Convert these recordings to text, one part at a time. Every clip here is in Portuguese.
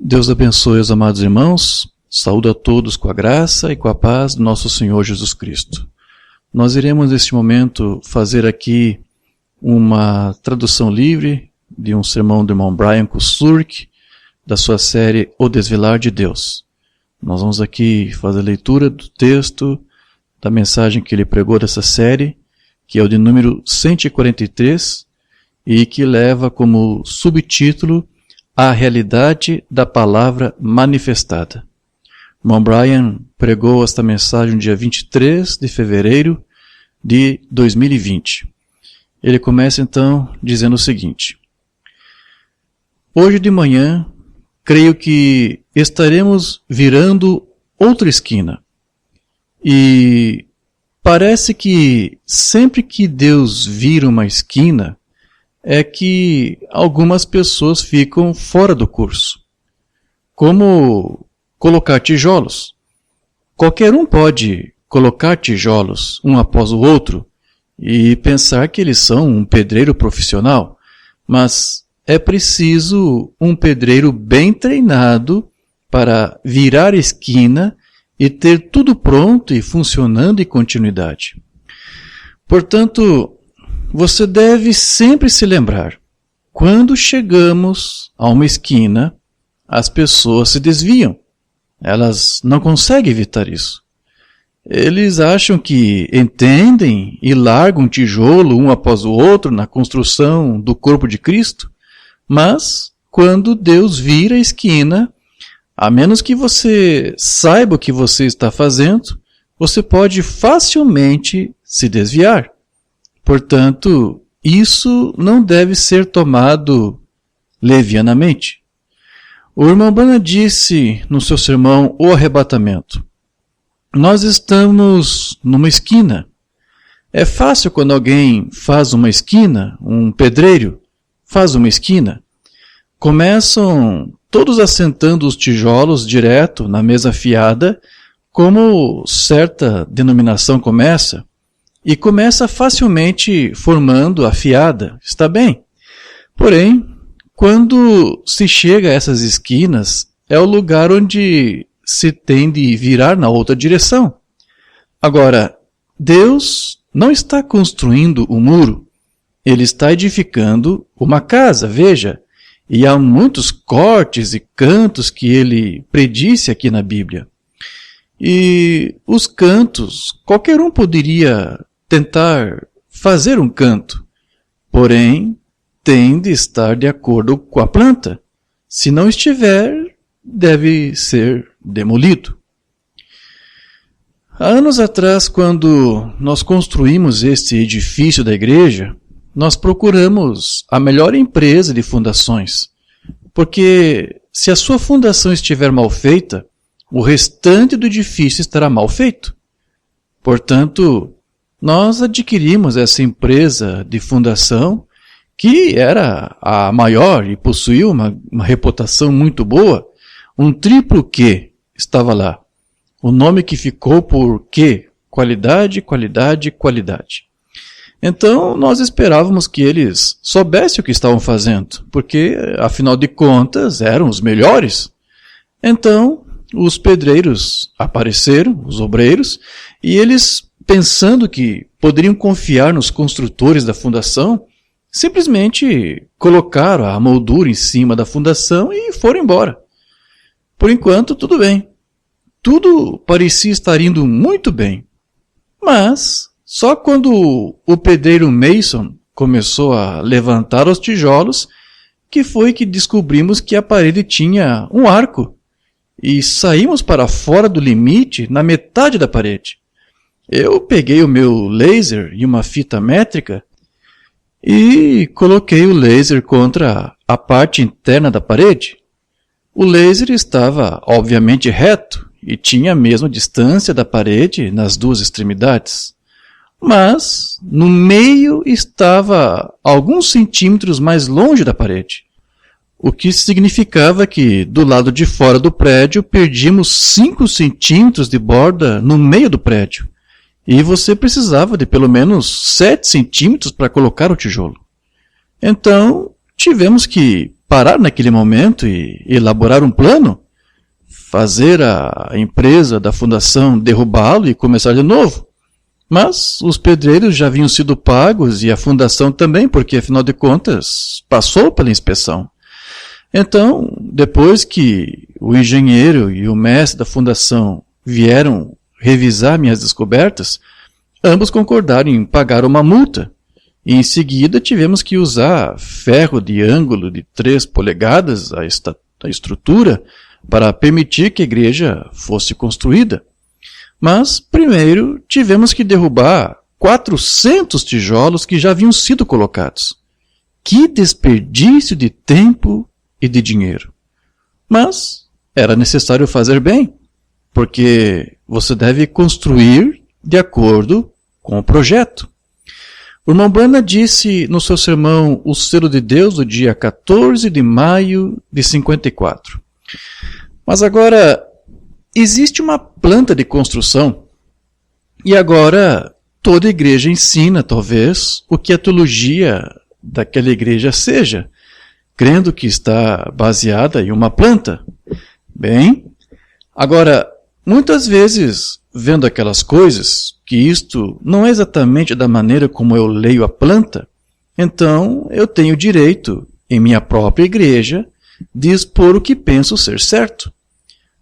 Deus abençoe os amados irmãos, saúde a todos com a graça e com a paz do nosso Senhor Jesus Cristo. Nós iremos neste momento fazer aqui uma tradução livre de um sermão do irmão Brian Kusurk, da sua série O Desvelar de Deus. Nós vamos aqui fazer a leitura do texto, da mensagem que ele pregou dessa série, que é o de número 143, e que leva como subtítulo A Realidade da Palavra Manifestada. O irmão Brian pregou esta mensagem no dia 23 de fevereiro de 2020. Ele começa então dizendo o seguinte: Hoje de manhã, creio que estaremos virando outra esquina. E parece que sempre que Deus vira uma esquina, é que algumas pessoas ficam fora do curso. Como colocar tijolos. Qualquer um pode colocar tijolos um após o outro e pensar que eles são um pedreiro profissional, mas é preciso um pedreiro bem treinado para virar a esquina e ter tudo pronto e funcionando em continuidade. Portanto, você deve sempre se lembrar, quando chegamos a uma esquina, as pessoas se desviam. Elas não conseguem evitar isso. Eles acham que entendem e largam um tijolo um após o outro na construção do corpo de Cristo, mas quando Deus vira a esquina, a menos que você saiba o que você está fazendo, você pode facilmente se desviar. Portanto, isso não deve ser tomado levianamente. O irmão Branham disse no seu sermão O Arrebatamento: nós estamos numa esquina. É fácil quando alguém faz uma esquina, um pedreiro faz uma esquina. Começam todos assentando os tijolos direto na mesa afiada, como certa denominação começa, e começa facilmente formando a fiada. Está bem. Porém, quando se chega a essas esquinas, é o lugar onde se tem de virar na outra direção. Agora, Deus não está construindo um muro. Ele está edificando uma casa, veja. E há muitos cortes e cantos que ele predisse aqui na Bíblia. E os cantos, qualquer um poderia tentar fazer um canto, porém tem de estar de acordo com a planta. Se não estiver, deve ser demolido. Há anos atrás, quando nós construímos este edifício da igreja, nós procuramos a melhor empresa de fundações, porque se a sua fundação estiver mal feita, o restante do edifício estará mal feito. Portanto, nós adquirimos essa empresa de fundação, que era a maior e possuía uma reputação muito boa. Um triplo Q estava lá. O nome que ficou por Q: qualidade, qualidade, qualidade. Então, nós esperávamos que eles soubessem o que estavam fazendo, porque, afinal de contas, eram os melhores. Então, os pedreiros apareceram, os obreiros, e eles, pensando que poderiam confiar nos construtores da fundação, simplesmente colocaram a moldura em cima da fundação e foram embora. Por enquanto, tudo bem. Tudo parecia estar indo muito bem. Mas, só quando o pedreiro Mason começou a levantar os tijolos, que foi que descobrimos que a parede tinha um arco. E saímos para fora do limite na metade da parede. Eu peguei o meu laser e uma fita métrica e coloquei o laser contra a parte interna da parede. O laser estava, obviamente, reto e tinha a mesma distância da parede nas duas extremidades. Mas, no meio estava alguns centímetros mais longe da parede, o que significava que, do lado de fora do prédio, perdíamos 5 centímetros de borda no meio do prédio. E você precisava de pelo menos 7 centímetros para colocar o tijolo. Então, tivemos que parar naquele momento e elaborar um plano, fazer a empresa da fundação derrubá-lo e começar de novo. Mas os pedreiros já haviam sido pagos e a fundação também, porque afinal de contas passou pela inspeção. Então, depois que o engenheiro e o mestre da fundação vieram revisar minhas descobertas, ambos concordaram em pagar uma multa. E em seguida tivemos que usar ferro de ângulo de 3 polegadas, a estrutura, para permitir que a igreja fosse construída. Mas, primeiro, tivemos que derrubar 400 tijolos que já haviam sido colocados. Que desperdício de tempo e de dinheiro. Mas era necessário fazer bem, porque você deve construir de acordo com o projeto. O irmão Branham disse no seu sermão O Selo de Deus, do dia 14 de maio de 54. Mas agora, existe uma planta de construção, e agora toda igreja ensina, talvez, o que a teologia daquela igreja seja, crendo que está baseada em uma planta. Bem, agora, muitas vezes, vendo aquelas coisas, que isto não é exatamente da maneira como eu leio a planta, então eu tenho direito, em minha própria igreja, de expor o que penso ser certo.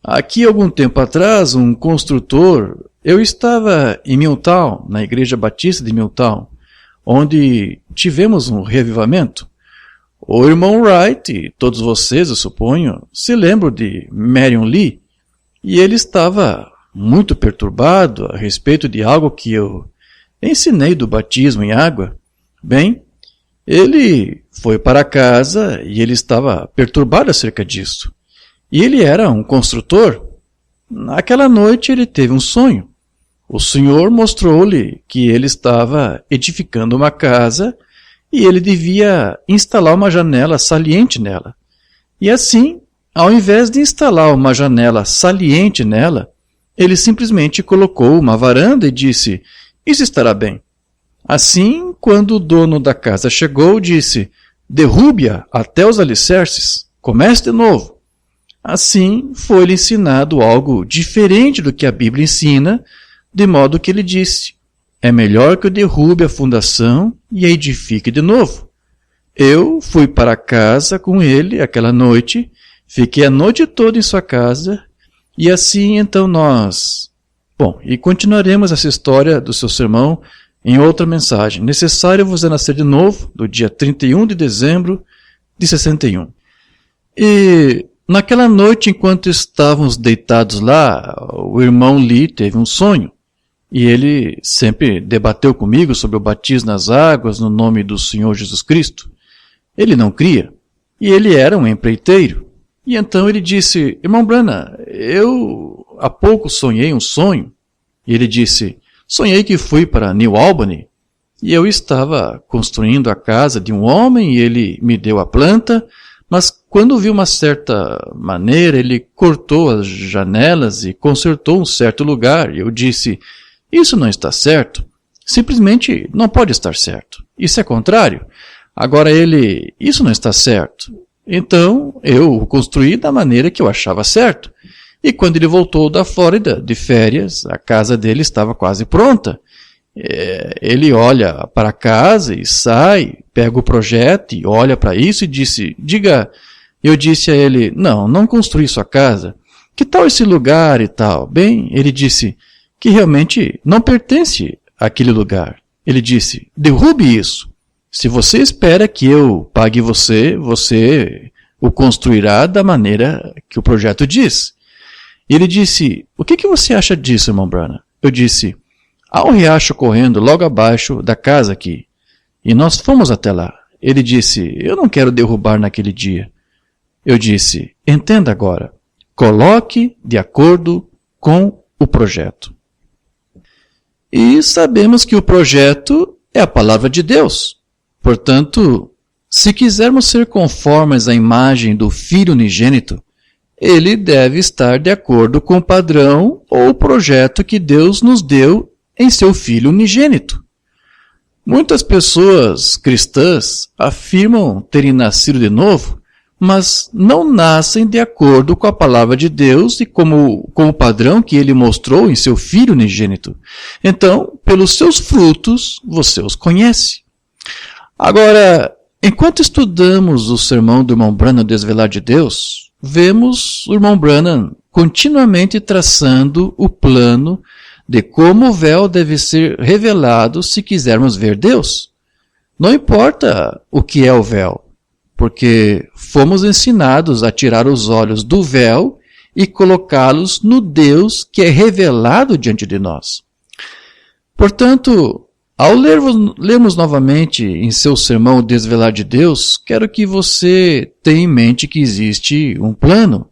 Aqui, algum tempo atrás, um construtor, eu estava em Milltown, na Igreja Batista de Milltown, onde tivemos um reavivamento. O irmão Wright, e todos vocês, eu suponho, se lembram de Marion Lee, e ele estava muito perturbado a respeito de algo que eu ensinei do batismo em água. Bem, ele foi para casa e ele estava perturbado acerca disso. E ele era um construtor. Naquela noite ele teve um sonho. O Senhor mostrou-lhe que ele estava edificando uma casa e ele devia instalar uma janela saliente nela. E assim, ao invés de instalar uma janela saliente nela, ele simplesmente colocou uma varanda e disse, isso estará bem. Assim, quando o dono da casa chegou, disse, derrube-a até os alicerces, comece de novo. Assim, foi-lhe ensinado algo diferente do que a Bíblia ensina, de modo que ele disse, é melhor que eu derrube a fundação e a edifique de novo. Eu fui para casa com ele aquela noite, fiquei a noite toda em sua casa, e assim então nós... Bom, e continuaremos essa história do seu sermão em outra mensagem. Necessário vos é nascer de novo, do dia 31 de dezembro de 61. E naquela noite, enquanto estávamos deitados lá, o irmão Lee teve um sonho. E ele sempre debateu comigo sobre o batismo nas águas no nome do Senhor Jesus Cristo. Ele não cria. E ele era um empreiteiro. E então ele disse, irmão Branham, eu há pouco sonhei um sonho. E ele disse, sonhei que fui para New Albany e eu estava construindo a casa de um homem e ele me deu a planta, mas quando vi uma certa maneira, ele cortou as janelas e consertou um certo lugar. E eu disse, isso não está certo. Simplesmente não pode estar certo. Isso é contrário. Agora ele, isso não está certo. Então, eu o construí da maneira que eu achava certo. E quando ele voltou da Flórida, de férias, a casa dele estava quase pronta. Ele olha para a casa e sai, pega o projeto e olha para isso e disse, diga, eu disse a ele, não construí sua casa. Que tal esse lugar e tal? Bem, ele disse que realmente não pertence àquele lugar. Ele disse, derrube isso. Se você espera que eu pague você, você o construirá da maneira que o projeto diz. E ele disse, o que você acha disso, irmão Branham? Eu disse, há um riacho correndo logo abaixo da casa aqui. E nós fomos até lá. Ele disse, eu não quero derrubar naquele dia. Eu disse, entenda agora, coloque de acordo com o projeto. E sabemos que o projeto é a palavra de Deus. Portanto, se quisermos ser conformes à imagem do Filho unigênito, ele deve estar de acordo com o padrão ou o projeto que Deus nos deu em seu Filho unigênito. Muitas pessoas cristãs afirmam terem nascido de novo, mas não nascem de acordo com a palavra de Deus e como o padrão que ele mostrou em seu Filho unigênito. Então, pelos seus frutos, você os conhece. Agora, enquanto estudamos o sermão do irmão Branham Desvelar de Deus, vemos o irmão Branham continuamente traçando o plano de como o véu deve ser revelado se quisermos ver Deus. Não importa o que é o véu, porque fomos ensinados a tirar os olhos do véu e colocá-los no Deus que é revelado diante de nós. Portanto, ao lermos novamente em seu sermão o Desvelar de Deus, quero que você tenha em mente que existe um plano,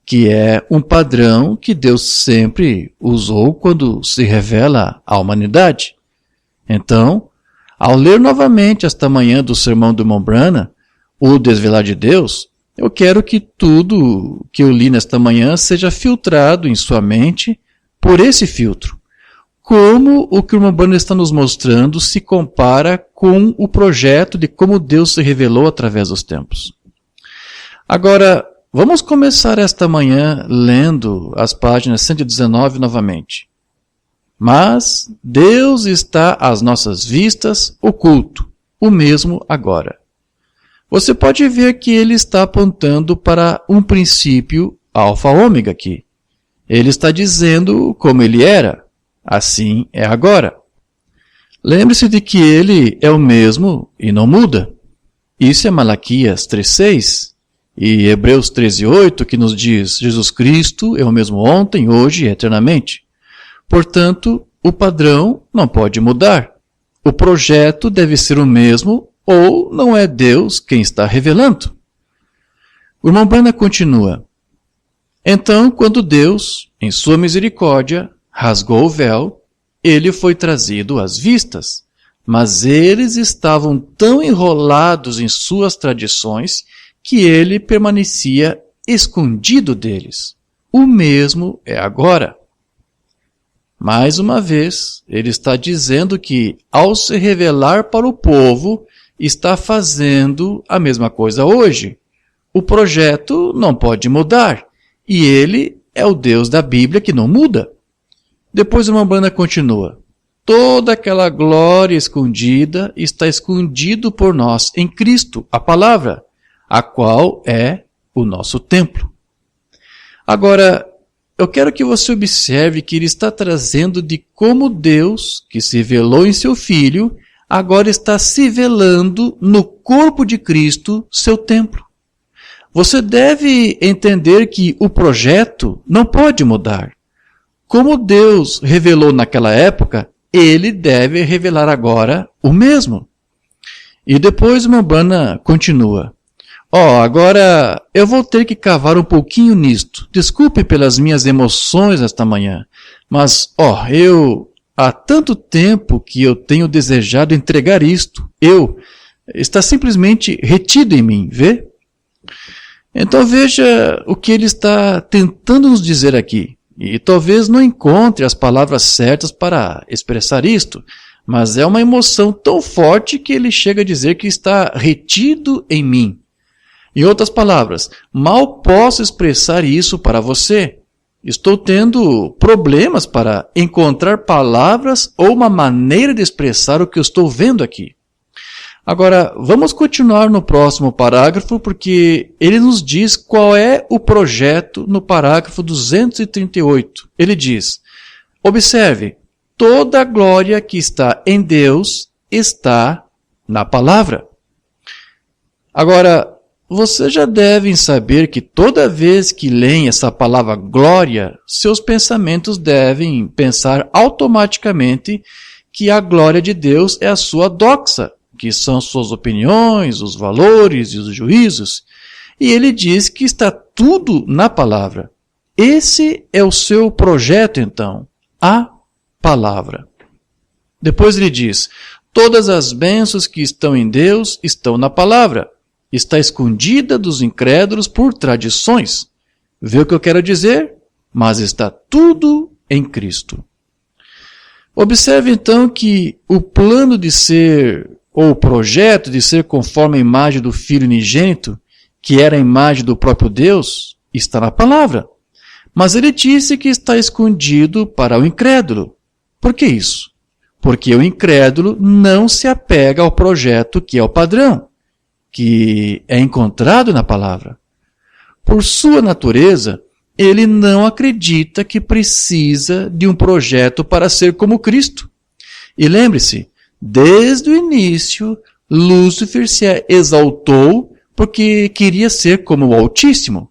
que é um padrão que Deus sempre usou quando se revela à humanidade. Então, ao ler novamente esta manhã do sermão do irmão Branham, o Desvelar de Deus, eu quero que tudo que eu li nesta manhã seja filtrado em sua mente por esse filtro. Como o que o irmão Branham está nos mostrando se compara com o projeto de como Deus se revelou através dos tempos. Agora, vamos começar esta manhã lendo as páginas 119 novamente. Mas Deus está às nossas vistas oculto, o mesmo agora. Você pode ver que ele está apontando para um princípio alfa-ômega aqui. Ele está dizendo como ele era. Assim é agora. Lembre-se de que ele é o mesmo e não muda. Isso é Malaquias 3,6 e Hebreus 13,8 que nos diz: Jesus Cristo é o mesmo ontem, hoje e eternamente. Portanto, o padrão não pode mudar. O projeto deve ser o mesmo ou não é Deus quem está revelando. O irmão Branham continua: então, quando Deus, em sua misericórdia, rasgou o véu, ele foi trazido às vistas, mas eles estavam tão enrolados em suas tradições que ele permanecia escondido deles. O mesmo é agora. Mais uma vez, ele está dizendo que, ao se revelar para o povo, está fazendo a mesma coisa hoje. O projeto não pode mudar, e ele é o Deus da Bíblia que não muda. Depois o irmão Branham continua: toda aquela glória escondida está escondido por nós em Cristo, a palavra, a qual é o nosso templo. Agora, eu quero que você observe que ele está trazendo de como Deus, que se velou em seu Filho, agora está se velando no corpo de Cristo, seu templo. Você deve entender que o projeto não pode mudar. Como Deus revelou naquela época, ele deve revelar agora o mesmo. E depois o irmão Branham continua: agora eu vou ter que cavar um pouquinho nisto. Desculpe pelas minhas emoções esta manhã, mas há tanto tempo que eu tenho desejado entregar isto. Está simplesmente retido em mim, vê? Então veja o que ele está tentando nos dizer aqui. E talvez não encontre as palavras certas para expressar isto, mas é uma emoção tão forte que ele chega a dizer que está retido em mim. Em outras palavras, mal posso expressar isso para você. Estou tendo problemas para encontrar palavras ou uma maneira de expressar o que eu estou vendo aqui. Agora, vamos continuar no próximo parágrafo, porque ele nos diz qual é o projeto no parágrafo 238. Ele diz: observe, toda a glória que está em Deus está na palavra. Agora, vocês já devem saber que toda vez que leem essa palavra glória, seus pensamentos devem pensar automaticamente que a glória de Deus é a sua doxa, que são suas opiniões, os valores e os juízos. E ele diz que está tudo na palavra. Esse é o seu projeto, então, a palavra. Depois ele diz: todas as bênçãos que estão em Deus estão na palavra. Está escondida dos incrédulos por tradições. Vê o que eu quero dizer? Mas está tudo em Cristo. Observe então que o plano de ser, ou o projeto de ser conforme a imagem do Filho unigênito, que era a imagem do próprio Deus, está na palavra. Mas ele disse que está escondido para o incrédulo. Por que isso? Porque o incrédulo não se apega ao projeto que é o padrão, que é encontrado na palavra. Por sua natureza, ele não acredita que precisa de um projeto para ser como Cristo. E lembre-se, desde o início, Lúcifer se exaltou porque queria ser como o Altíssimo.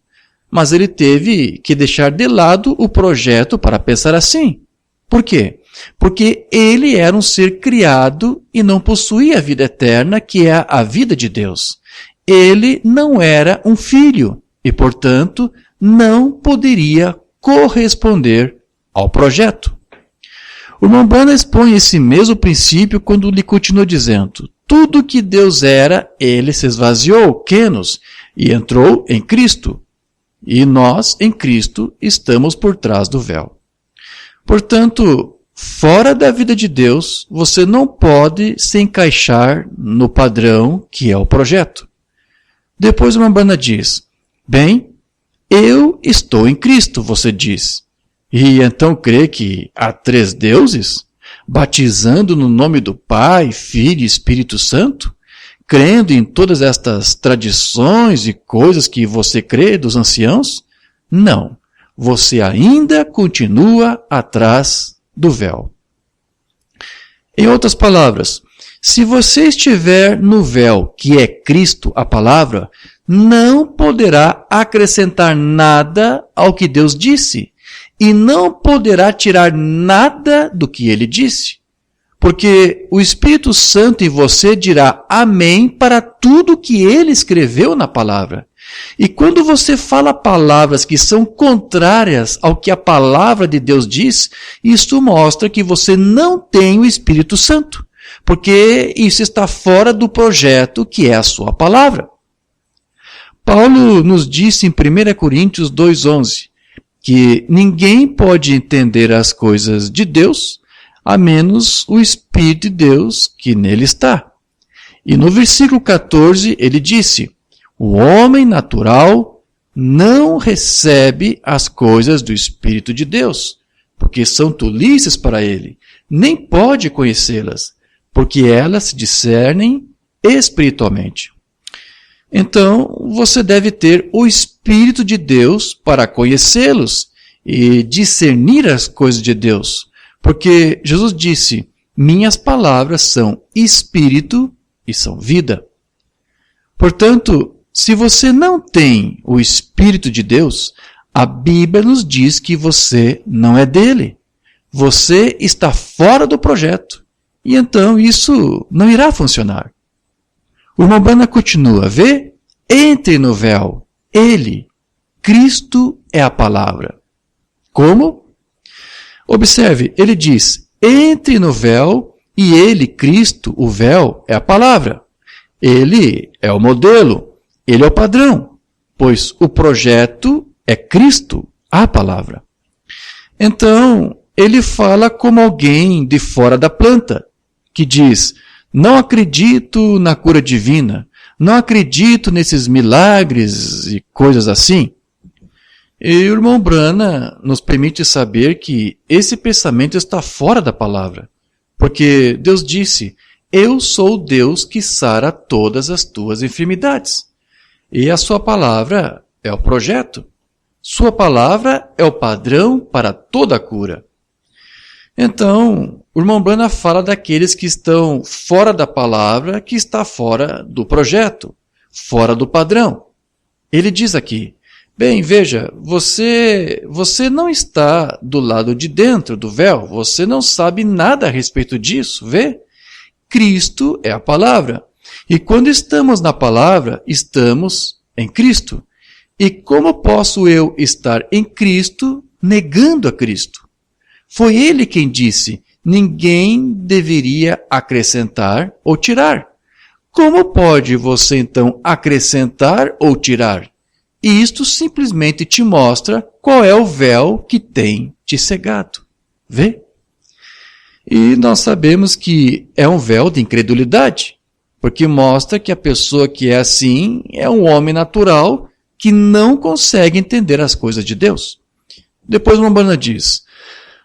Mas ele teve que deixar de lado o projeto para pensar assim. Por quê? Porque ele era um ser criado e não possuía a vida eterna, que é a vida de Deus. Ele não era um filho e, portanto, não poderia corresponder ao projeto. O irmão Branham expõe esse mesmo princípio quando lhe continua dizendo: tudo que Deus era, ele se esvaziou, Kenos, e entrou em Cristo. E nós, em Cristo, estamos por trás do véu. Portanto, fora da vida de Deus, você não pode se encaixar no padrão que é o projeto. Depois uma banda diz: bem, eu estou em Cristo, você diz. E então crê que há 3 deuses? Batizando no nome do Pai, Filho e Espírito Santo? Crendo em todas estas tradições e coisas que você crê dos anciãos? Não. Você ainda continua atrás do véu. Em outras palavras, se você estiver no véu, que é Cristo, a palavra, não poderá acrescentar nada ao que Deus disse e não poderá tirar nada do que ele disse. Porque o Espírito Santo em você dirá amém para tudo que ele escreveu na palavra. E quando você fala palavras que são contrárias ao que a palavra de Deus diz, isso mostra que você não tem o Espírito Santo. Porque isso está fora do projeto que é a sua palavra. Paulo nos disse em 1 Coríntios 2,11 que ninguém pode entender as coisas de Deus a menos o Espírito de Deus que nele está. E no versículo 14 ele disse: o homem natural não recebe as coisas do Espírito de Deus, porque são tolices para ele, nem pode conhecê-las, porque elas se discernem espiritualmente. Então, você deve ter o Espírito de Deus para conhecê-los e discernir as coisas de Deus. Porque Jesus disse: minhas palavras são espírito e são vida. Portanto, se você não tem o Espírito de Deus, a Bíblia nos diz que você não é dele. Você está fora do projeto. E então isso não irá funcionar. O irmão Branham continua: vê? Entre no véu. Ele, Cristo, é a palavra. Como? Observe, ele diz: entre no véu, e ele, Cristo, o véu, é a palavra. Ele é o modelo, ele é o padrão, pois o projeto é Cristo, a palavra. Então, ele fala como alguém de fora da planta, que diz: não acredito na cura divina, não acredito nesses milagres e coisas assim. E o irmão Branham nos permite saber que esse pensamento está fora da palavra, porque Deus disse: eu sou o Deus que sara todas as tuas enfermidades. E a sua palavra é o projeto. Sua palavra é o padrão para toda a cura. Então, o irmão Branham fala daqueles que estão fora da palavra, que está fora do projeto, fora do padrão. Ele diz aqui: bem, veja, você não está do lado de dentro do véu, você não sabe nada a respeito disso, vê? Cristo é a palavra. E quando estamos na palavra, estamos em Cristo. E como posso eu estar em Cristo negando a Cristo? Foi ele quem disse: ninguém deveria acrescentar ou tirar. Como pode você então acrescentar ou tirar? E isto simplesmente te mostra qual é o véu que tem te cegado. Vê? E nós sabemos que é um véu de incredulidade. porque mostra que a pessoa que é assim é um homem natural que não consegue entender as coisas de Deus. Depois Umbanda diz,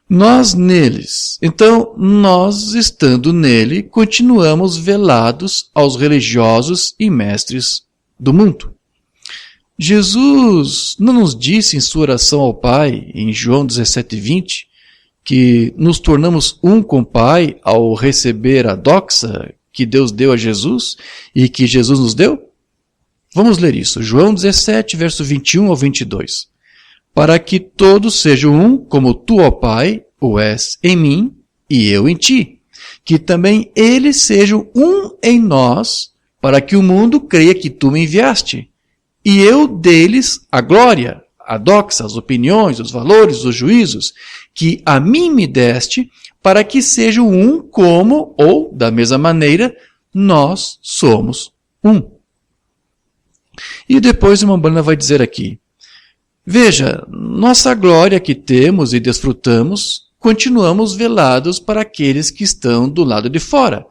nós neles. Então, nós estando nele, continuamos velados aos religiosos e mestres do mundo. Jesus não nos disse em sua oração ao Pai, em João 17:20, que nos tornamos um com o Pai ao receber a doxa que Deus deu a Jesus e que Jesus nos deu? Vamos ler isso. João 17, verso 21 ao 22. Para que todos sejam um, como tu, ó Pai, o és em mim e eu em ti. Que também eles sejam um em nós, para que o mundo creia que tu me enviaste. E eu deles a glória, a doxa, as opiniões, os valores, os juízos, que a mim me deste, para que sejam um como, ou da mesma maneira, nós somos um. E depois uma Umbanda vai dizer aqui, veja, nossa glória que temos e desfrutamos, continuamos velados para aqueles que estão do lado de fora.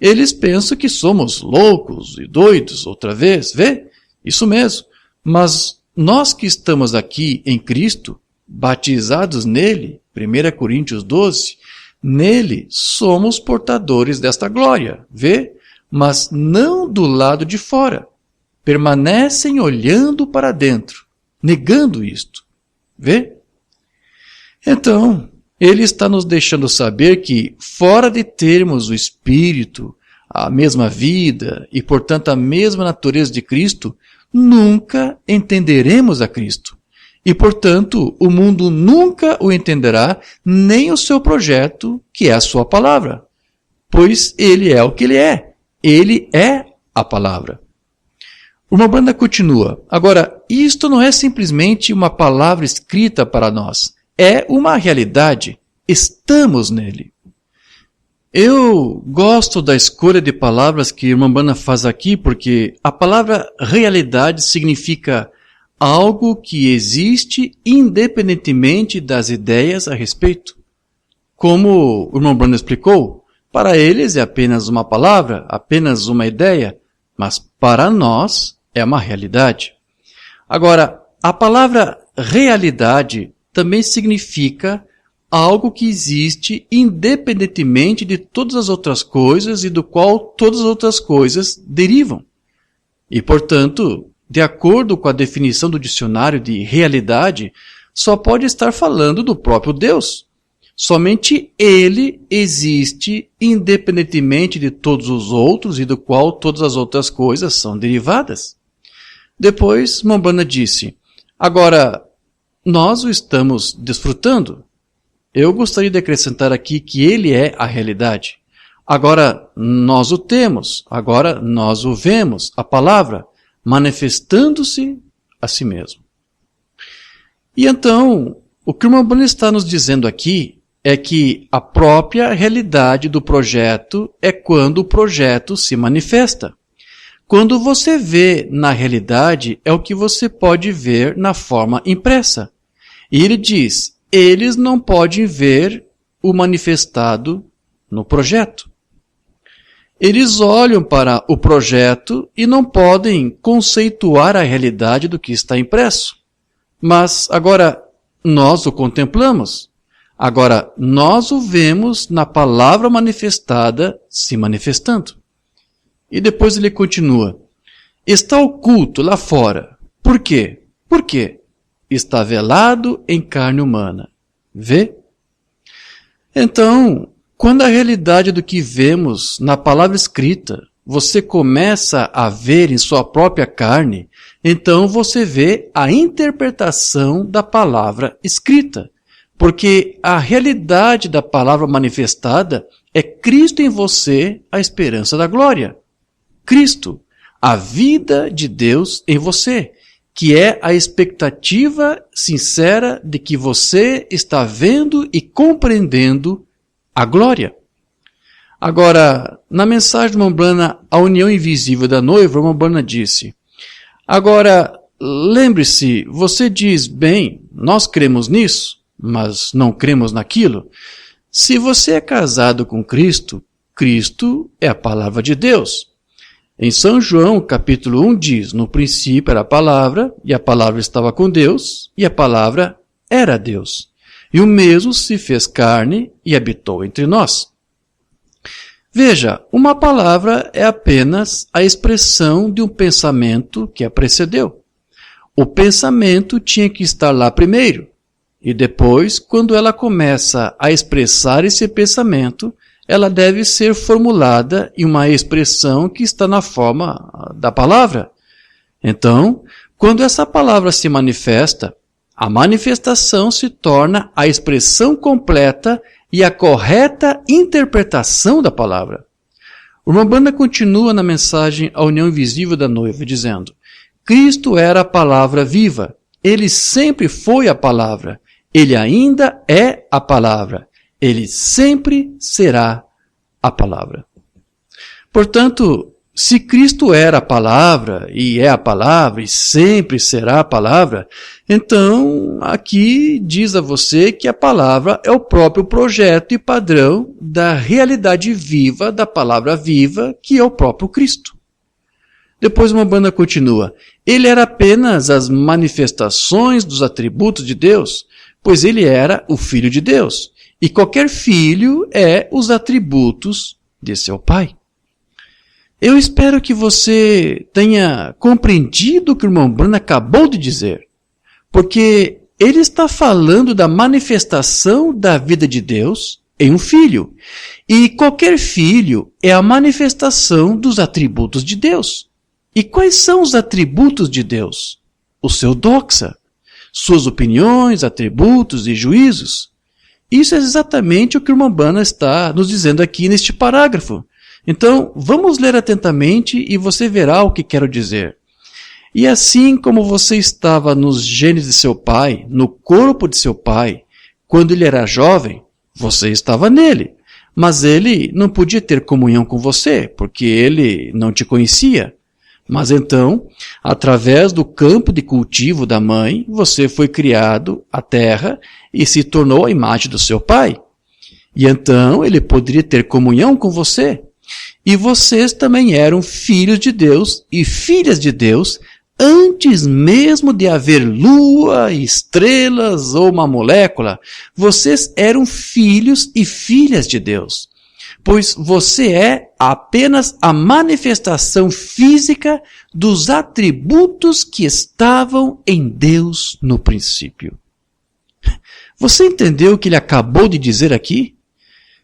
Eles pensam que somos loucos e doidos outra vez, vê? Isso mesmo. Mas nós que estamos aqui em Cristo, batizados nele, 1 Coríntios 12, nele somos portadores desta glória, vê? Mas não do lado de fora. Permanecem olhando para dentro, negando isto. Vê? Então, ele está nos deixando saber que, fora de termos o Espírito, a mesma vida e, portanto, a mesma natureza de Cristo, nunca entenderemos a Cristo. E, portanto, o mundo nunca o entenderá, nem o seu projeto, que é a sua palavra. Pois ele é o que ele é. Ele é a palavra. Uma Umbanda continua. Agora, isto não é simplesmente uma palavra escrita para nós. É uma realidade. Estamos nele. Eu gosto da escolha de palavras que uma Umbanda faz aqui, porque a palavra realidade significa algo que existe independentemente das ideias a respeito. Como o irmão Umbanda explicou, para eles é apenas uma palavra, apenas uma ideia, mas para nós é uma realidade. Agora, a palavra realidade também significa algo que existe independentemente de todas as outras coisas e do qual todas as outras coisas derivam. E, portanto, de acordo com a definição do dicionário de realidade, só pode estar falando do próprio Deus. Somente ele existe independentemente de todos os outros e do qual todas as outras coisas são derivadas. Depois, Umbanda disse, agora, nós o estamos desfrutando. Eu gostaria de acrescentar aqui que ele é a realidade. Agora, nós o temos. Agora, nós o vemos, a palavra, manifestando-se a si mesmo. E então, o que o Umbanda está nos dizendo aqui é que a própria realidade do projeto é quando o projeto se manifesta. Quando você vê na realidade, é o que você pode ver na forma impressa. E ele diz, eles não podem ver o manifestado no projeto. Eles olham para o projeto e não podem conceituar a realidade do que está impresso. Mas agora nós o contemplamos. Agora nós o vemos na palavra manifestada se manifestando. E depois ele continua. Está oculto lá fora. Por quê? Por quê? Está velado em carne humana. Vê? Então, quando a realidade do que vemos na palavra escrita, você começa a ver em sua própria carne, então você vê a interpretação da palavra escrita. Porque a realidade da palavra manifestada é Cristo em você, a esperança da glória. Cristo, a vida de Deus em você, que é a expectativa sincera de que você está vendo e compreendendo a glória. Agora, na mensagem de Umbanda, a união invisível da noiva, Umbanda disse, agora, lembre-se, você diz, bem, nós cremos nisso, mas não cremos naquilo. Se você é casado com Cristo, Cristo é a palavra de Deus. Em São João, capítulo 1, diz: no princípio era a palavra, e a palavra estava com Deus, e a palavra era Deus. E o mesmo se fez carne e habitou entre nós. Veja, uma palavra é apenas a expressão de um pensamento que a precedeu. O pensamento tinha que estar lá primeiro, e depois, quando ela começa a expressar esse pensamento, ela deve ser formulada em uma expressão que está na forma da palavra. Então, quando essa palavra se manifesta, a manifestação se torna a expressão completa e a correta interpretação da palavra. O Umbanda continua na mensagem A União Invisível da Noiva, dizendo: Cristo era a palavra viva, ele sempre foi a palavra, ele ainda é a palavra, ele sempre será a palavra. Portanto, se Cristo era a palavra, e é a palavra, e sempre será a palavra, então aqui diz a você que a palavra é o próprio projeto e padrão da realidade viva, da palavra viva, que é o próprio Cristo. Depois uma banda continua: ele era apenas as manifestações dos atributos de Deus, pois ele era o Filho de Deus, e qualquer filho é os atributos de seu pai. Eu espero que você tenha compreendido o que o irmão Branham acabou de dizer, porque ele está falando da manifestação da vida de Deus em um filho, e qualquer filho é a manifestação dos atributos de Deus. E quais são os atributos de Deus? O seu doxa, suas opiniões, atributos e juízos. Isso é exatamente o que o irmão Branham está nos dizendo aqui neste parágrafo. Então, vamos ler atentamente e você verá o que quero dizer. E assim como você estava nos genes de seu pai, no corpo de seu pai, quando ele era jovem, você estava nele. Mas ele não podia ter comunhão com você, porque ele não te conhecia. Mas então, através do campo de cultivo da mãe, você foi criado à terra e se tornou a imagem do seu pai. E então ele poderia ter comunhão com você. E vocês também eram filhos de Deus e filhas de Deus antes mesmo de haver lua, estrelas ou uma molécula. Vocês eram filhos e filhas de Deus, pois você é apenas a manifestação física dos atributos que estavam em Deus no princípio. Você entendeu o que ele acabou de dizer aqui?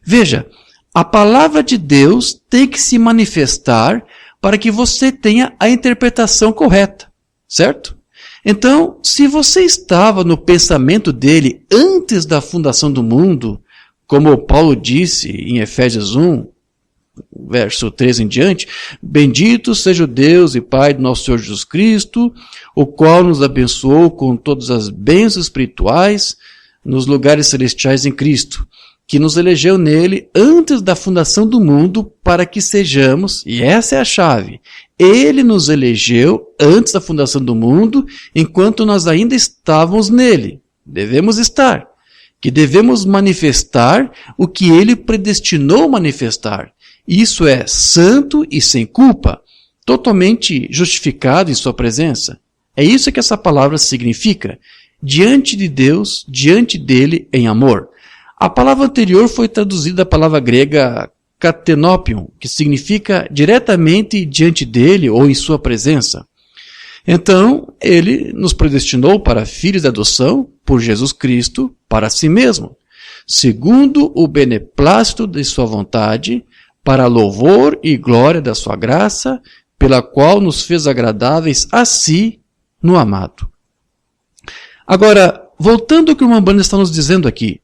Veja, a palavra de Deus tem que se manifestar para que você tenha a interpretação correta, certo? Então, se você estava no pensamento dele antes da fundação do mundo, como Paulo disse em Efésios 1, verso 13 em diante: bendito seja o Deus e Pai do nosso Senhor Jesus Cristo, o qual nos abençoou com todas as bênçãos espirituais nos lugares celestiais em Cristo, que nos elegeu nele antes da fundação do mundo para que sejamos, e essa é a chave, ele nos elegeu antes da fundação do mundo, enquanto nós ainda estávamos nele. Devemos estar, que devemos manifestar o que ele predestinou manifestar. Isso é santo e sem culpa, totalmente justificado em sua presença. É isso que essa palavra significa, diante de Deus, diante dele em amor. A palavra anterior foi traduzida da palavra grega katenopion, que significa diretamente diante dele ou em sua presença. Então, ele nos predestinou para filhos de adoção por Jesus Cristo para si mesmo, segundo o beneplácito de sua vontade, para louvor e glória da sua graça, pela qual nos fez agradáveis a si no amado. Agora, voltando ao que o Umbanda está nos dizendo aqui,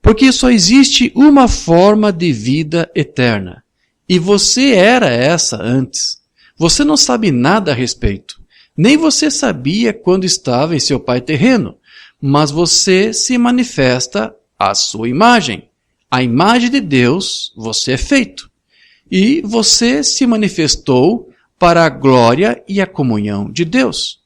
porque só existe uma forma de vida eterna. E você era essa antes. Você não sabe nada a respeito. Nem você sabia quando estava em seu pai terreno. Mas você se manifesta à sua imagem. A imagem de Deus você é feito. E você se manifestou para a glória e a comunhão de Deus.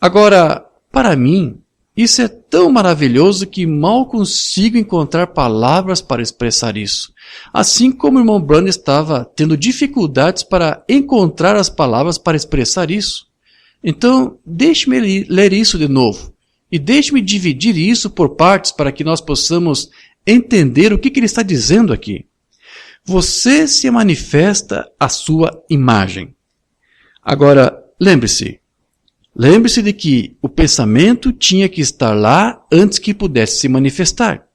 Agora, para mim, Isso é tão maravilhoso que mal consigo encontrar palavras para expressar isso. Assim como o irmão Branham estava tendo dificuldades para encontrar as palavras para expressar isso. Então, deixe-me ler isso de novo. E deixe-me dividir isso por partes para que nós possamos entender o que ele está dizendo aqui. Você se manifesta a sua imagem. Agora, lembre-se de que o pensamento tinha que estar lá antes que pudesse se manifestar.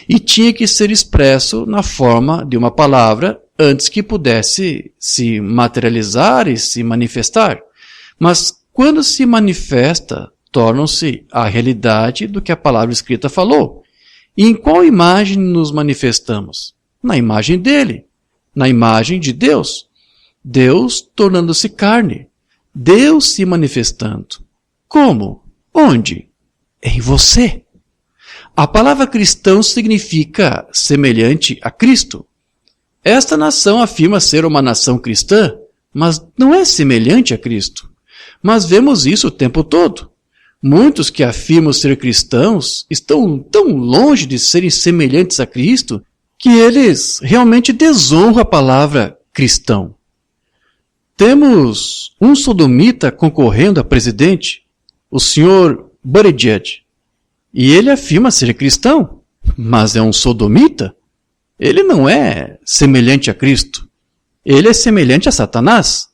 E tinha que ser expresso na forma de uma palavra antes que pudesse se materializar e se manifestar. Mas quando se manifesta, tornam-se a realidade do que a palavra escrita falou. E em qual imagem nos manifestamos? Na imagem dele, na imagem de Deus. Deus tornando-se carne. Deus se manifestando. Como? Onde? Em você. A palavra cristão significa semelhante a Cristo. Esta nação afirma ser uma nação cristã, mas não é semelhante a Cristo. Mas vemos isso o tempo todo. Muitos que afirmam ser cristãos estão tão longe de serem semelhantes a Cristo que eles realmente desonram a palavra cristão. Temos um sodomita concorrendo a presidente, o Sr. Buttigieg, e ele afirma ser cristão, mas é um sodomita. Ele não é semelhante a Cristo. Ele é semelhante a Satanás.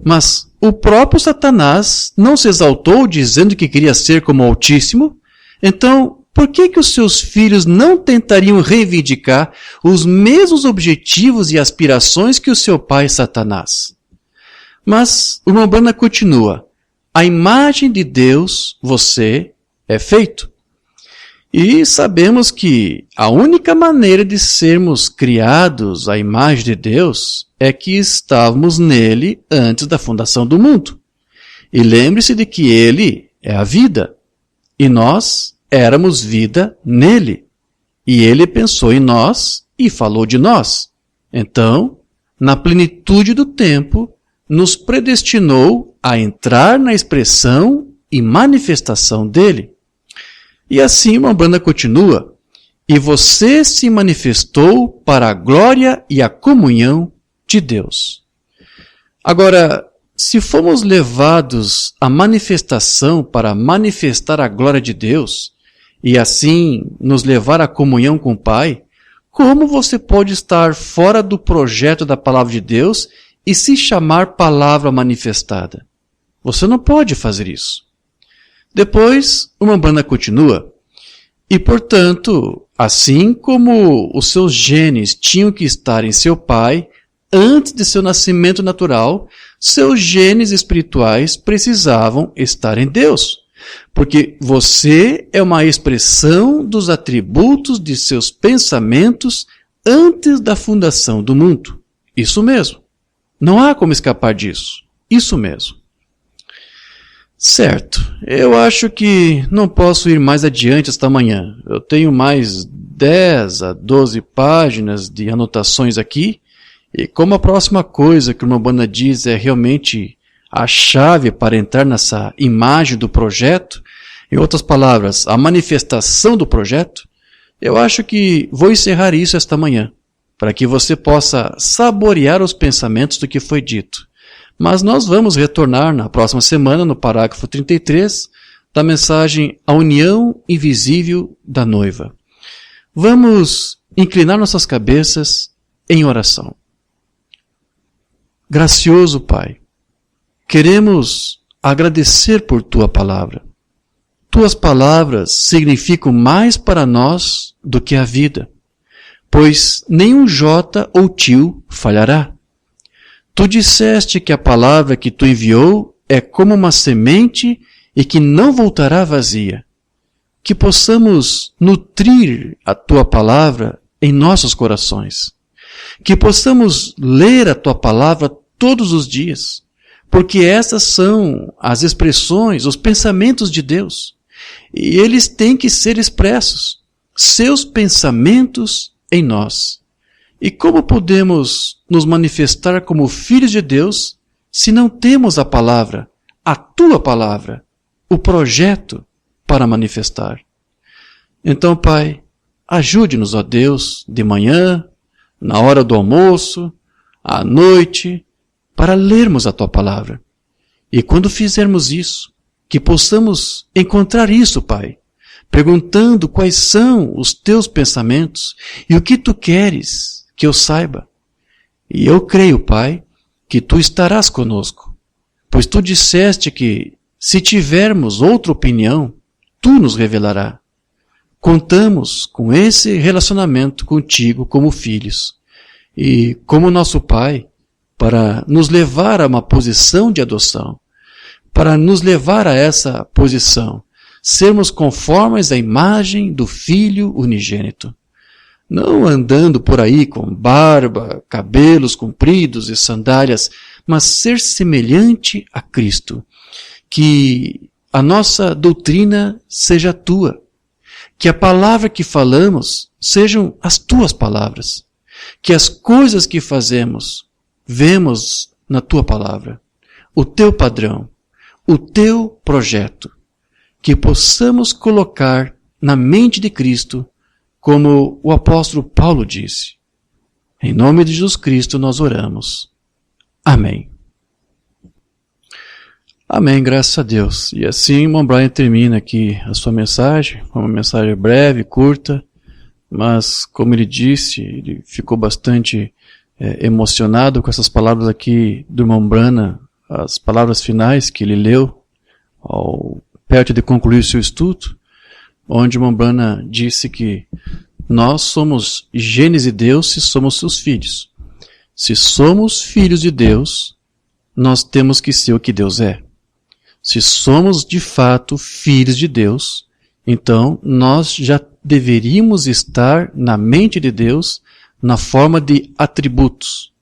Mas o próprio Satanás não se exaltou dizendo que queria ser como o Altíssimo. Então, por que os seus filhos não tentariam reivindicar os mesmos objetivos e aspirações que o seu pai Satanás? Mas o irmão Branham continua. A imagem de Deus, você, é feito. E sabemos que a única maneira de sermos criados à imagem de Deus é que estávamos nele antes da fundação do mundo. E lembre-se de que ele é a vida. E nós éramos vida nele. E ele pensou em nós e falou de nós. Então, na plenitude do tempo, nos predestinou a entrar na expressão e manifestação dele. E assim, irmão Branham continua, e você se manifestou para a glória e a comunhão de Deus. Agora, se fomos levados à manifestação para manifestar a glória de Deus, e assim nos levar à comunhão com o Pai, como você pode estar fora do projeto da palavra de Deus e se chamar palavra manifestada? Você não pode fazer isso. Depois, o irmão Branham continua, e portanto, assim como os seus genes tinham que estar em seu pai antes de seu nascimento natural, seus genes espirituais precisavam estar em Deus, porque você é uma expressão dos atributos de seus pensamentos antes da fundação do mundo. Isso mesmo. Não há como escapar disso. Isso mesmo. Certo, eu acho que não posso ir mais adiante esta manhã. Eu tenho mais 10 a 12 páginas de anotações aqui, e como a próxima coisa que o irmão Branham diz é realmente a chave para entrar nessa imagem do projeto, em outras palavras, a manifestação do projeto, eu acho que vou encerrar isso esta manhã, para que você possa saborear os pensamentos do que foi dito. Mas nós vamos retornar na próxima semana, no parágrafo 33, da mensagem A União Invisível da Noiva. Vamos inclinar nossas cabeças em oração. Gracioso Pai, queremos agradecer por Tua palavra. Tuas palavras significam mais para nós do que a vida, pois nenhum jota ou tio falhará. Tu disseste que a palavra que Tu enviou é como uma semente e que não voltará vazia. Que possamos nutrir a Tua palavra em nossos corações. Que possamos ler a Tua palavra todos os dias, porque essas são as expressões, os pensamentos de Deus. E eles têm que ser expressos, seus pensamentos em nós. E como podemos nos manifestar como filhos de Deus se não temos a palavra, a Tua palavra, o projeto para manifestar. Então, Pai, ajude-nos, ó Deus, de manhã, na hora do almoço, à noite, para lermos a Tua Palavra. E quando fizermos isso, que possamos encontrar isso, Pai, perguntando quais são os Teus pensamentos e o que Tu queres que eu saiba. E eu creio, Pai, que Tu estarás conosco, pois Tu disseste que, se tivermos outra opinião, Tu nos revelará. Contamos com esse relacionamento contigo como filhos e como nosso Pai para nos levar a uma posição de adoção, para nos levar a essa posição, sermos conformes à imagem do Filho unigênito. Não andando por aí com barba, cabelos compridos e sandálias, mas ser semelhante a Cristo. Que a nossa doutrina seja tua. Que a palavra que falamos sejam as tuas palavras. Que as coisas que fazemos, vemos na tua palavra. O teu padrão, o teu projeto. Que possamos colocar na mente de Cristo, como o apóstolo Paulo disse. Em nome de Jesus Cristo nós oramos. Amém. Amém, graças a Deus. E assim, irmão Brian termina aqui a sua mensagem, uma mensagem breve, curta, mas como ele disse, ele ficou bastante emocionado com essas palavras aqui do irmão Brana, as palavras finais que ele leu perto de concluir o seu estudo, onde o irmão Brana disse que nós somos genes de Deus se somos seus filhos. Se somos filhos de Deus, nós temos que ser o que Deus é. Se somos de fato filhos de Deus, então nós já deveríamos estar na mente de Deus na forma de atributos.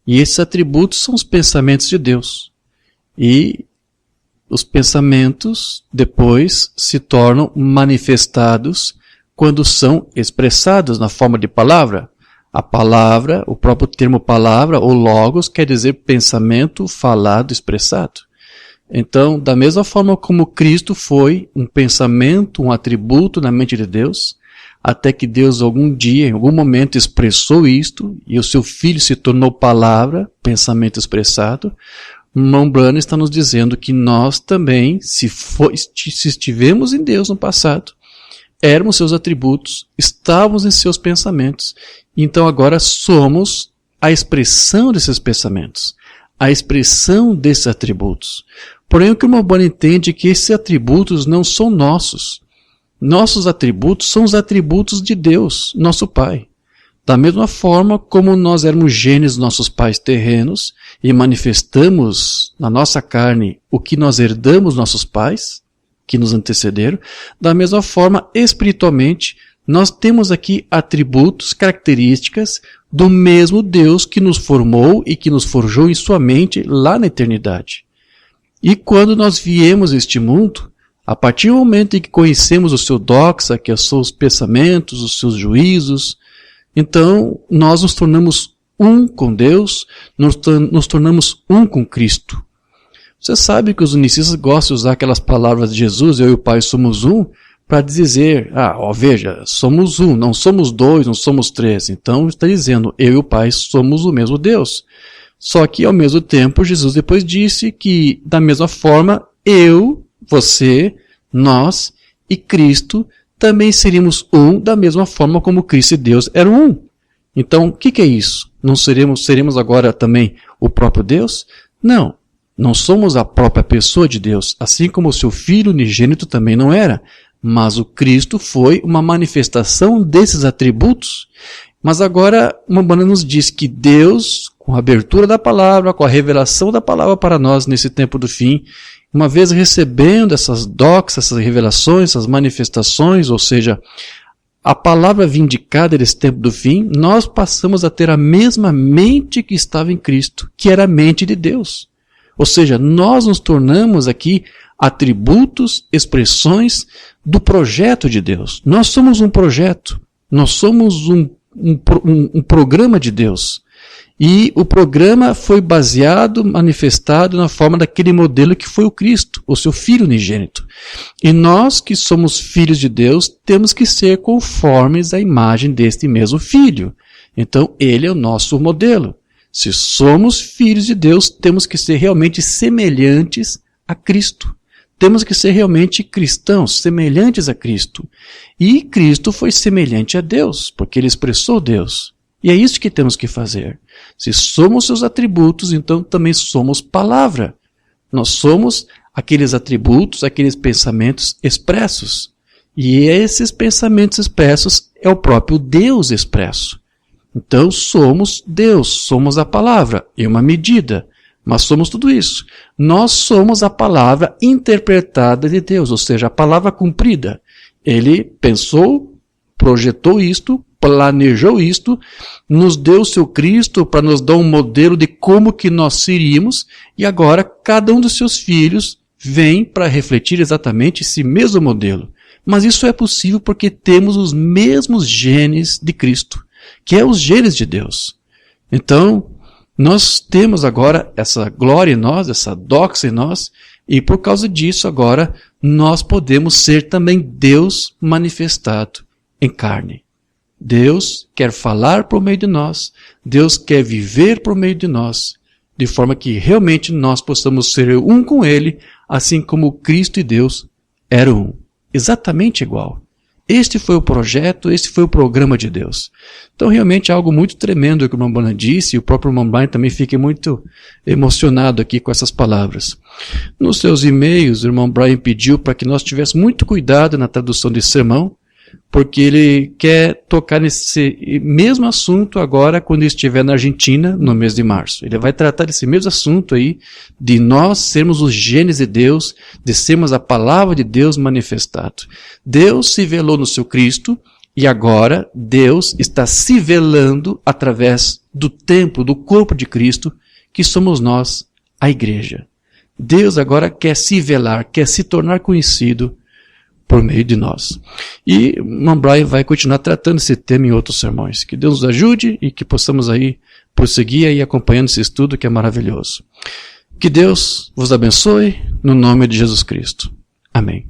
E esses atributos são os pensamentos de Deus. E os pensamentos depois se tornam manifestados quando são expressados na forma de palavra. A palavra, o próprio termo palavra ou logos quer dizer pensamento falado, expressado. Então, da mesma forma como Cristo foi um pensamento, um atributo na mente de Deus, até que Deus algum dia, em algum momento expressou isto, e o seu Filho se tornou palavra, pensamento expressado, irmão Branham está nos dizendo que nós também, se estivemos em Deus no passado, éramos seus atributos, estávamos em seus pensamentos, então agora somos a expressão desses pensamentos, a expressão desses atributos. Porém, o que o irmão Branham entende é que esses atributos não são nossos. Nossos atributos são os atributos de Deus, nosso Pai. Da mesma forma como nós éramos genes dos nossos pais terrenos e manifestamos na nossa carne o que nós herdamos dos nossos pais, que nos antecederam, da mesma forma, espiritualmente, nós temos aqui atributos, características do mesmo Deus que nos formou e que nos forjou em sua mente lá na eternidade. E quando nós viemos a este mundo, a partir do momento em que conhecemos o seu doxa, que são os pensamentos, os seus juízos, então nós nos tornamos um com Deus, nos tornamos um com Cristo. Você sabe que os unicistas gostam de usar aquelas palavras de Jesus, eu e o Pai somos um, para dizer, veja, somos um, não somos dois, não somos três. Então está dizendo, eu e o Pai somos o mesmo Deus. Só que ao mesmo tempo Jesus depois disse que da mesma forma eu, você, nós e Cristo também seríamos um da mesma forma como Cristo e Deus eram um. Então o que é isso? Não seremos agora também o próprio Deus? Não, não somos a própria pessoa de Deus, assim como o seu Filho unigênito também não era. Mas o Cristo foi uma manifestação desses atributos. Mas agora, uma banda nos diz que Deus, com a abertura da palavra, com a revelação da palavra para nós nesse tempo do fim, uma vez recebendo essas doxas, essas revelações, essas manifestações, ou seja, a palavra vindicada desse tempo do fim, nós passamos a ter a mesma mente que estava em Cristo, que era a mente de Deus. Ou seja, nós nos tornamos aqui atributos, expressões do projeto de Deus. Nós somos um projeto, nós somos um programa de Deus. E o programa foi baseado, manifestado na forma daquele modelo que foi o Cristo, o seu Filho unigênito. E nós que somos filhos de Deus, temos que ser conformes à imagem deste mesmo Filho. Então, ele é o nosso modelo. Se somos filhos de Deus, temos que ser realmente semelhantes a Cristo. Temos que ser realmente cristãos, semelhantes a Cristo. E Cristo foi semelhante a Deus, porque ele expressou Deus. E é isso que temos que fazer. Se somos seus atributos, então também somos palavra. Nós somos aqueles atributos, aqueles pensamentos expressos. E esses pensamentos expressos é o próprio Deus expresso. Então somos Deus, somos a palavra, em uma medida, mas somos tudo isso. Nós somos a palavra interpretada de Deus, ou seja, a palavra cumprida. Ele pensou, projetou isto, planejou isto, nos deu o seu Cristo para nos dar um modelo de como que nós seríamos, e agora cada um dos seus filhos vem para refletir exatamente esse mesmo modelo. Mas isso é possível porque temos os mesmos genes de Cristo, que é os genes de Deus. Então, nós temos agora essa glória em nós, essa doxa em nós, e por causa disso agora nós podemos ser também Deus manifestado em carne. Deus quer falar por meio de nós, Deus quer viver por meio de nós, de forma que realmente nós possamos ser um com Ele, assim como Cristo e Deus eram um, exatamente igual. Este foi o projeto, este foi o programa de Deus. Então realmente é algo muito tremendo que o irmão Branham disse, e o próprio irmão Branham também fica muito emocionado aqui com essas palavras. Nos seus e-mails, o irmão Branham pediu para que nós tivéssemos muito cuidado na tradução desse sermão, porque ele quer tocar nesse mesmo assunto agora quando estiver na Argentina, no mês de março. Ele vai tratar desse mesmo assunto aí, de nós sermos os genes de Deus, de sermos a palavra de Deus manifestado. Deus se velou no seu Cristo, e agora Deus está se velando através do templo, do corpo de Cristo, que somos nós, a igreja. Deus agora quer se velar, quer se tornar conhecido por meio de nós. E o irmão Brian vai continuar tratando esse tema em outros sermões. Que Deus nos ajude e que possamos aí prosseguir aí acompanhando esse estudo que é maravilhoso. Que Deus vos abençoe no nome de Jesus Cristo. Amém.